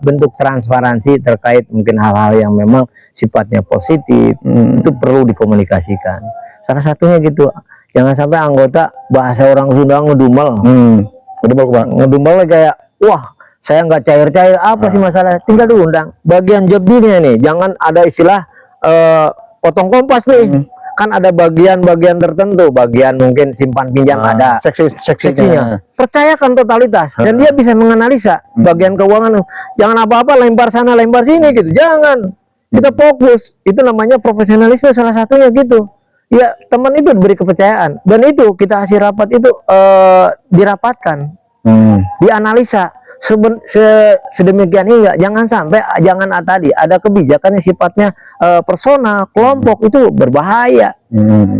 bentuk transparansi terkait mungkin hal-hal yang memang sifatnya positif, itu perlu dikomunikasikan. Salah satunya gitu, jangan sampai anggota bahasa orang Sunda ngedumel, ngedumel kayak, wah saya nggak cair-cair apa sih masalah, tinggal diundang. Bagian job dealnya nih, jangan ada istilah potong kompas nih, kan ada bagian-bagian tertentu, bagian mungkin simpan pinjam ada seksinya. Percayakan totalitas dan dia bisa menganalisa bagian keuangan. Jangan apa-apa lempar sana lempar sini gitu, jangan. Kita fokus, itu namanya profesionalisme salah satunya gitu. Ya teman itu diberi kepercayaan dan itu kita hasil rapat itu dirapatkan, dianalisa sedemikian hingga jangan sampai tadi ada kebijakan yang sifatnya personal, kelompok, itu berbahaya.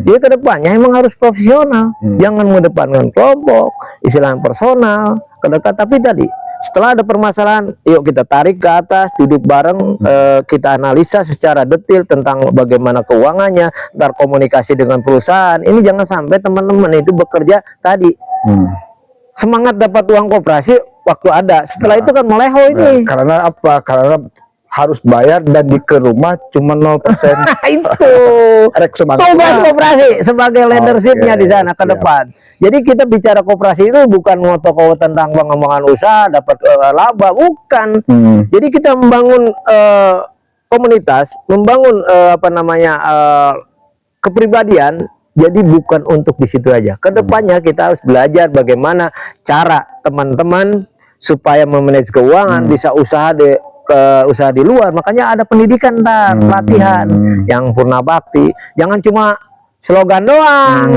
Jadi kedepannya emang harus profesional, jangan mengedepankan kelompok, istilah personal, kedekat. Tapi tadi setelah ada permasalahan, yuk kita tarik ke atas, duduk bareng, kita analisa secara detail tentang bagaimana keuangannya, ntar komunikasi dengan perusahaan. Ini jangan sampai teman-teman itu bekerja tadi semangat dapat uang koperasi waktu ada, setelah itu kan meleho ini. Karena apa? Karena harus bayar dan di ke rumah cuma 0%. Itu tugas koperasi sebagai leadershipnya di sana ke depan. Jadi kita bicara koperasi itu bukan ngoto-ngoto tentang pengembangan usaha dapat laba, bukan. Jadi kita membangun komunitas, membangun kepribadian. Jadi bukan untuk di situ aja. Kedepannya kita harus belajar bagaimana cara teman-teman supaya memanage keuangan, bisa usaha di luar. Makanya ada pendidikan, pelatihan yang purna bakti. Jangan cuma slogan doang,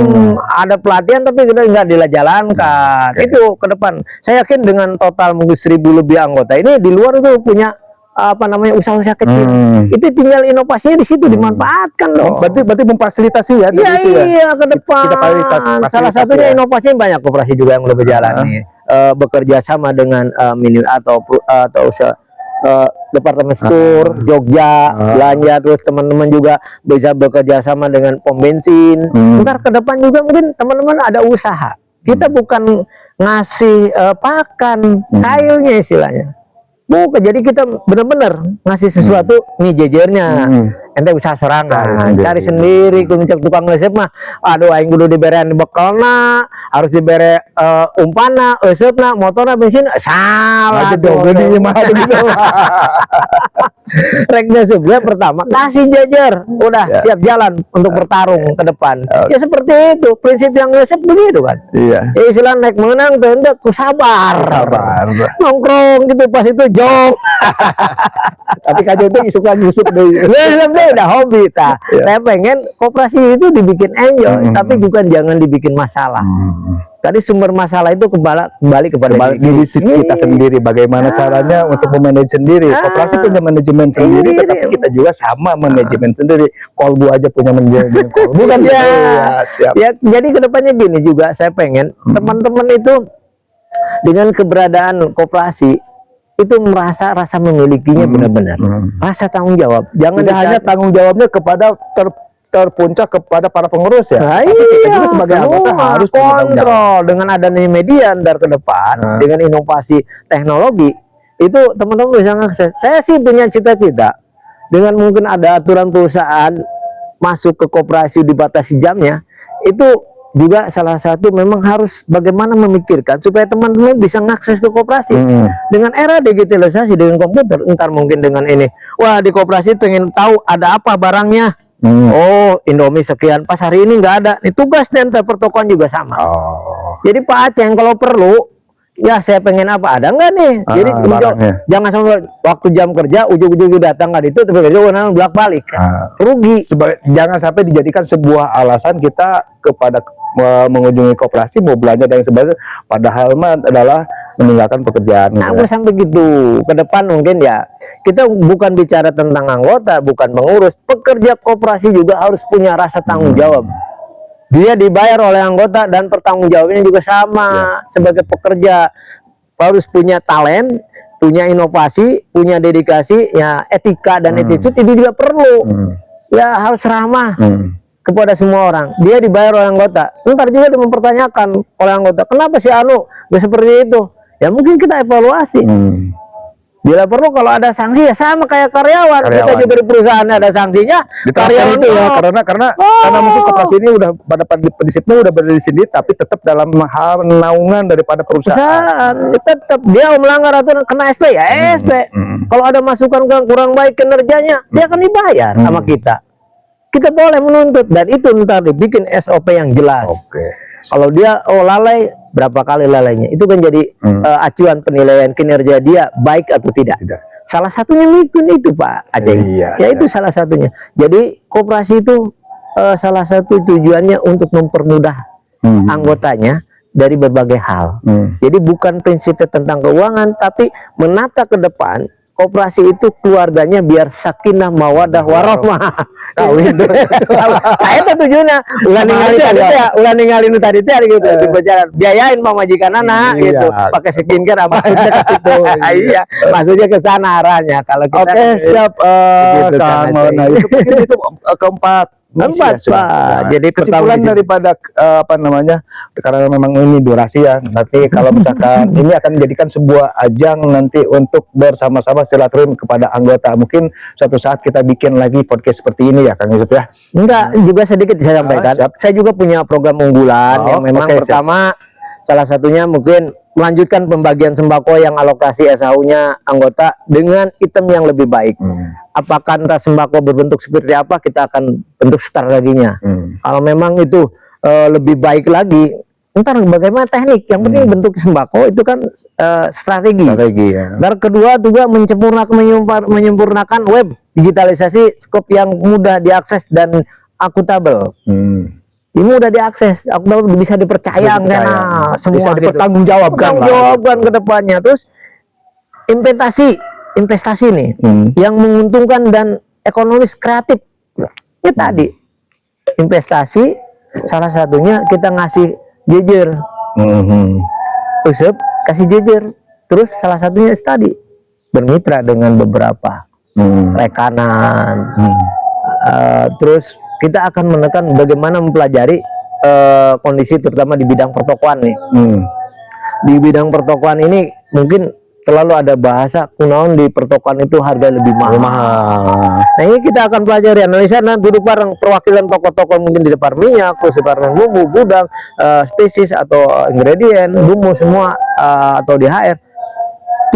ada pelatihan tapi kita nggak dijalankan. Itu ke depan. Saya yakin dengan total mungkin 1000 lebih anggota ini di luar itu punya usaha-usaha kecil. Itu tinggal inovasinya di situ dimanfaatkan loh. Berarti memfasilitasi ya. Iya, ke depan. Salah satunya inovasinya banyak koperasi juga yang udah berjalan nih. Bekerja sama dengan mini atau departemen store Jogja belanja, terus teman-teman juga bisa bekerja sama dengan pom bensin. Ntar ke depan juga mungkin teman-teman ada usaha. Kita bukan ngasih pakan kailnya istilahnya. Bukan, jadi kita benar-benar ngasih sesuatu nih jejernya. Ente usaha sorangan, cari sendiri. Kuncak tukang ngesep mah, aduh aing kudu diberi bekalna, harus diberi umpana, esepna, motorna, bensin, salah dong. Reknya sebelah pertama kasih jajar, udah siap jalan untuk bertarung ke depan. Ya seperti itu prinsip yang ngesep begitu kan. Iya. Ya istilah naik menang tuh ku sabar. Nongkrong gitu pas itu jong. Tapi kajo itu isukan nyusup deh. Udah hobi saya pengen koperasi itu dibikin enjoy, tapi juga jangan dibikin masalah. Tadi sumber masalah itu kembali kepada diri kita sendiri. Bagaimana caranya untuk memanage sendiri. Koperasi punya manajemen sendiri, tetapi kita juga sama manajemen sendiri. Kolbu aja punya manajemen kolbu. Bukan ya, jadi kedepannya gini juga saya pengen teman-teman itu dengan keberadaan koperasi itu merasa rasa memilikinya benar-benar rasa tanggung jawab. Jangan hanya tanggung jawabnya kepada terpuncak kepada para pengurus ya. Nah, kita juga sebagai anggota harus kontrol dengan adanya media dari ke depan dengan inovasi teknologi itu teman-teman bisa ngakses. Saya sih punya cita-cita dengan mungkin ada aturan perusahaan masuk ke koperasi dibatasi jamnya, itu juga salah satu memang harus bagaimana memikirkan supaya teman-teman bisa mengakses ke koperasi dengan era digitalisasi dengan komputer. Ntar mungkin dengan ini, wah di koperasi pengen tahu ada apa barangnya. Oh Indomie sekian, pas hari ini nggak ada. Ini tugas dan pertokoan juga sama. Jadi Pak Aceng kalau perlu ya saya pengen apa ada nggak nih. Jadi jangan sampai waktu jam kerja ujung-ujung datang nggak itu tapi kerja belak balik rugi. Jangan sampai dijadikan sebuah alasan kita kepada mengunjungi koperasi, mau belanja dan sebagainya, padahal mah adalah meninggalkan pekerjaan. Nah, aku sampai gitu. Ke depan mungkin ya, kita bukan bicara tentang anggota, bukan pengurus. Pekerja koperasi juga harus punya rasa tanggung jawab. Dia dibayar oleh anggota dan pertanggungjawabnya juga sama. Sebagai pekerja harus punya talent, punya inovasi, punya dedikasi, ya etika dan attitude itu juga perlu. Ya harus ramah kepada semua orang. Dia dibayar oleh anggota. Ntar juga dia mempertanyakan oleh anggota, kenapa si Anu gak seperti itu? Ya mungkin kita evaluasi. Bila perlu kalau ada sanksi ya sama kayak karyawan. Kita juga di perusahaan ada sanksinya. Karyawan itu ya karena mungkin koperasi ini udah pada prinsipnya udah berdiri sendiri, tapi tetap dalam hal naungan daripada perusahaan. Tetap dia melanggar aturan kena SP ya SP. Kalau ada masukan kurang baik kinerjanya, dia akan dibayar sama kita. Kita boleh menuntut dan itu ntar dibikin SOP yang jelas. Kalau dia lalai, berapa kali lalainya, itu kan jadi acuan penilaian kinerja dia baik atau tidak. Salah satunya itu Pak Aceh. Ya itu salah satunya. Jadi koperasi itu salah satu tujuannya untuk mempermudah anggotanya dari berbagai hal. Jadi bukan prinsipnya tentang keuangan, tapi menata ke depan koperasi itu keluarganya biar sakinah mawadah warahmah. Kawin itu. Nah itu tujuannya. Ulah ninggalin tadi gitu di berjalan. Biayain majikan anak gitu. Pakai skincare maksudnya ke situ. Iya, maksudnya ke sana arahnya. Kalau kita siap Kang Maulana. Itu keempat. Pak. Jadi kesimpulan daripada apa namanya, karena memang ini durasi ya, nanti kalau misalkan ini akan menjadikan sebuah ajang nanti untuk bersama-sama silaturahim kepada anggota. Mungkin suatu saat kita bikin lagi podcast seperti ini ya Kang Yusuf ya. Enggak, juga sedikit saya sampaikan. Saya juga punya program unggulan yang memang pertama salah satunya mungkin melanjutkan pembagian sembako yang alokasi SHU-nya anggota dengan item yang lebih baik. Apakah entah sembako berbentuk seperti apa, kita akan bentuk strateginya. Kalau memang itu lebih baik lagi, ntar bagaimana teknik. Yang penting bentuk sembako itu kan strategi. Dan kedua juga menyempurnakan web digitalisasi, skop yang mudah diakses dan akuntabel. Ini mudah diakses, aku bisa dipercaya karena semua bisa dipertanggungjawabkan ke depannya. Terus investasi nih yang menguntungkan dan ekonomis kreatif. Ya tadi investasi salah satunya kita ngasih jejer, usep kasih jejer. Terus salah satunya tadi bermitra dengan beberapa rekanan. Terus kita akan menekan bagaimana mempelajari kondisi terutama di bidang pertokoan nih. Di bidang pertokoan ini mungkin selalu ada bahasa kunaon di pertokoan itu harga lebih mahal. Nah ini kita akan pelajari, analisa dan duduk bareng perwakilan toko-toko mungkin di depan minyak, terus departemen bumbu, gudang, spesies atau ingredient, bumbu semua atau di HR.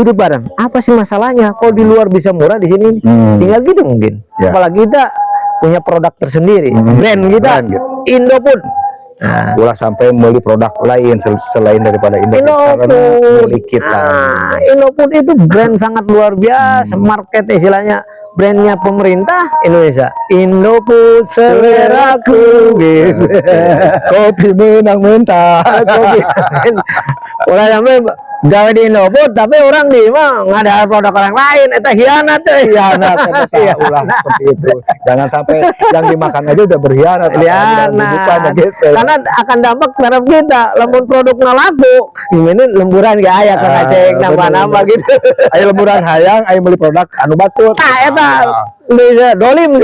Duduk bareng, apa sih masalahnya? Kalau di luar bisa murah, di sini tinggal gitu mungkin. Apalagi kita punya produk tersendiri, brand kita Indofood. Ulah sampai beli produk lain selain daripada Indofood karena milik kita. Indofood itu brand sangat luar biasa, market istilahnya brandnya pemerintah Indonesia. Indofood seleraku gitu. Kopi menang mentah. Ulah sampai gawe di Indofood tapi orang di mah nggak ada produk orang lain, itu hianat ulah seperti itu. Jangan sampai yang dimakan aja udah berkhianat. Gitu. Karena akan dampak terhadap kita. Lamun produknya laku, ini lemburan gak aya Kang Aceh nambah-nambah gitu. Ayo lemburan hayang, ayo beli produk anu batut. Bisa dolim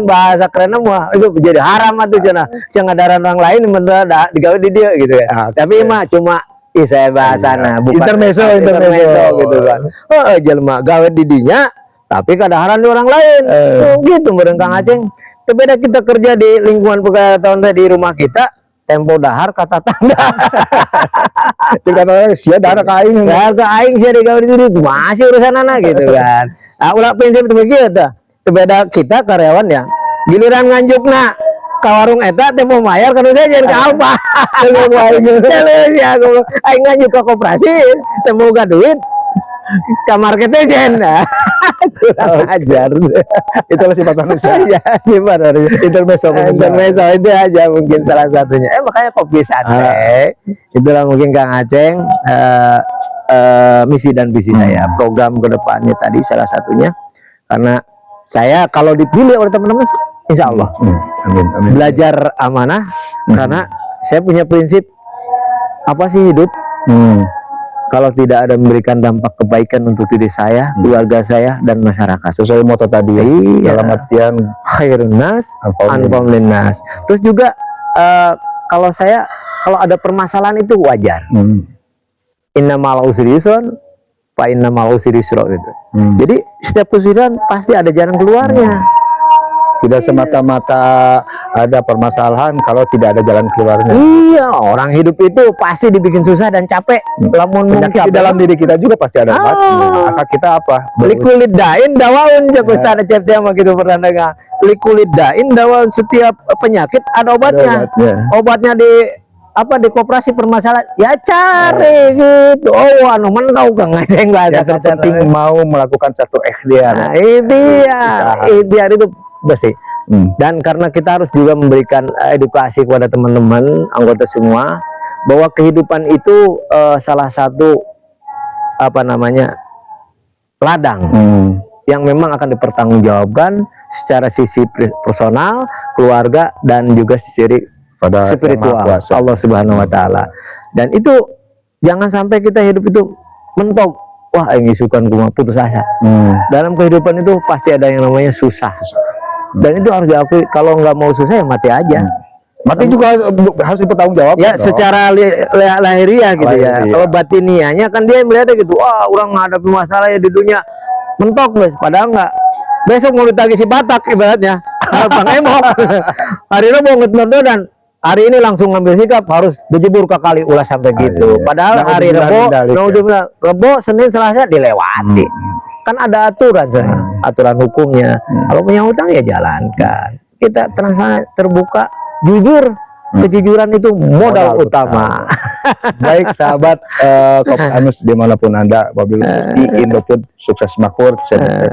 bahasa keren mah itu jadi haram atuh cenah. Sing ngadaran orang lain mentah digawe di dia gitu ya. Tapi mah cuma saya bahasana bukan intermezzo gitu kan. Jelema gawe di dinya tapi kadaharan di orang lain. Gitu meureun Kang Aceh. Beda kita kerja di lingkungan pegawai di rumah kita, tempo dahar kata tanda. Tinggal sia dahar ka aing. Dahar ka aing sia digawe di dieu masih urusan anak gitu kan. Ulah prinsip begitu tah. Beda kita karyawan ya. Giliran nganjukna ka warung eta tempo mayar kana saya jadi ka apa. Aing nganjuk ka koperasi tempo ga duit kamar ketejen. Kurang ajar. Itulah sifat manusia. Ya, sifat manusia. Intermezzo manusia. Intermezzo itu aja mungkin salah satunya. Makanya kopi sate. Itulah mungkin Kang Aceng misi dan visi saya. Program kedepannya tadi salah satunya. Karena saya kalau dipilih oleh teman-teman, insya Allah Amin, amin. belajar amanah. Karena saya punya prinsip, apa sih hidup? Kalau tidak ada memberikan dampak kebaikan untuk diri saya, keluarga saya, dan masyarakat. Sesuai moto tadi ya. Iya. Dalam artian Khairun nas, anfa'un linnas. Terus juga kalau ada permasalahan itu wajar. Innamal usri yusrun, fa innamal usri yusra gitu. Jadi setiap kesulitan pasti ada jalan keluarnya. tidak semata-mata ada permasalahan kalau tidak ada jalan keluarnya. Iya, orang hidup itu pasti dibikin susah dan capek. Lamun Penyakit di dalam diri kita juga pasti ada obatnya. Asal kita apa? Likulit dain dawaun, jak Ustaz Acep mah gitu pernah dengar. Likulit dain dawaun, setiap penyakit ada obatnya. Obatnya di koperasi permasalahan ya cari gitu. Oh anu menau Kang Aceng bahasa yang penting mau melakukan satu ikhtiar. Nah, ikhtiar itu pasti. Dan karena kita harus juga memberikan edukasi kepada teman-teman anggota semua bahwa kehidupan itu salah satu ladang yang memang akan dipertanggungjawabkan secara sisi personal, keluarga, dan juga sisi pada spiritual Allah Subhanahu wa Ta'ala. Dan itu jangan sampai kita hidup itu mentok, wah ini sukan gua putus asa. Dalam kehidupan itu pasti ada yang namanya susah, dan itu harus diakui. Kalau nggak mau susah ya mati aja. Mati juga harus dipertanggungjawabkan ya dong. Secara lahiriah gitu ya. Kalau batiniahnya kan dia melihatnya gitu, wah orang menghadapi masalah ya di dunia mentok guys, padahal nggak. Besok mau ditagih si Batak ibaratnya Bang Emok hari ini mau ngetnodo dan hari ini langsung ngambil sikap harus dijebur ke kali ulah sampai gitu. Padahal hari Rebo, Senin, Selasa dilewati. Kan ada aturan, aturan hukumnya. Kalau punya hutang ya jalankan. Kita terbuka, jujur. Kejujuran itu modal utama. Baik sahabat Kopkanus dimanapun Anda, wabil di Indofood Sukses Makmur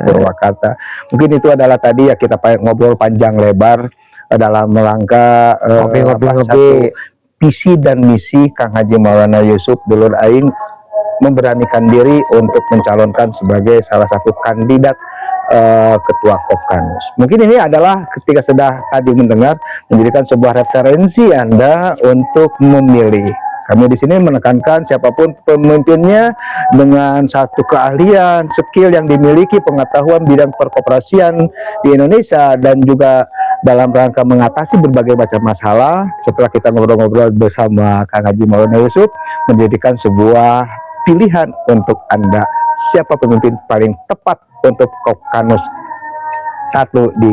Purwakarta. Mungkin itu adalah tadi ya kita ngobrol panjang lebar dalam rangka satu visi dan misi Kang Haji Maulana Yusuf dulur aing memberanikan diri untuk mencalonkan sebagai salah satu kandidat ketua Kopkanus. Mungkin ini adalah ketika sudah tadi mendengar menjadikan sebuah referensi Anda untuk memilih. Kami di sini menekankan siapapun pemimpinnya dengan satu keahlian, skill yang dimiliki, pengetahuan bidang perkoperasian di Indonesia, dan juga dalam rangka mengatasi berbagai macam masalah. Setelah kita ngobrol-ngobrol bersama Kang Haji Maulana Yusuf, menjadikan sebuah pilihan untuk Anda siapa pemimpin paling tepat untuk Kopkanus 1 di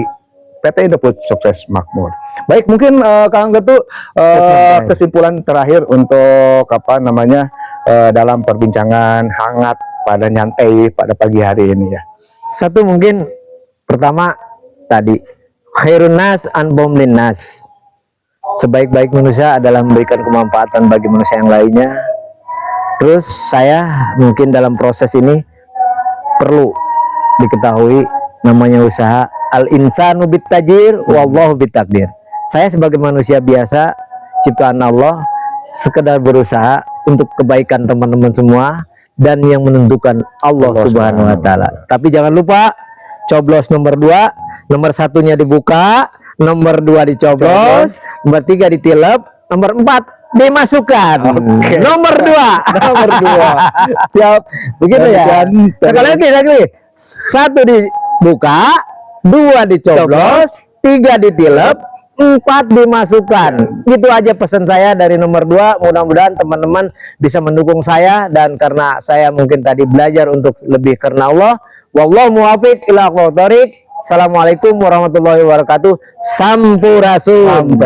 PT Indofood Sukses Makmur. Baik, mungkin Kang Getu kesimpulan terakhir untuk dalam perbincangan hangat pada nyantai pada pagi hari ini ya. Satu mungkin pertama tadi khairun nas anfa'un linnas. Sebaik-baik manusia adalah memberikan kemanfaatan bagi manusia yang lainnya. Terus saya mungkin dalam proses ini perlu diketahui namanya usaha al-insanu bittajir wallahu bitakdir. Saya sebagai manusia biasa ciptaan Allah sekedar berusaha untuk kebaikan teman-teman semua, dan yang menentukan Allah Subhanahu wa Ta'ala. Tapi jangan lupa coblos nomor 2, nomor 1-nya dibuka, nomor 2 dicoblos, nomor 3 ditilep, nomor 4 dimasukkan. Nomor 2 siap begitu ya. Sekali lagi 1 dibuka, 2 dicoblos, 3 ditilep, 4 dimasukkan. Gitu aja pesan saya dari nomor 2. Mudah-mudahan teman-teman bisa mendukung saya, dan karena saya mungkin tadi belajar untuk lebih karena Allah. Wallahu muwaffiq ila aqwamit thoriq. Assalamualaikum warahmatullahi wabarakatuh. Sampurasun.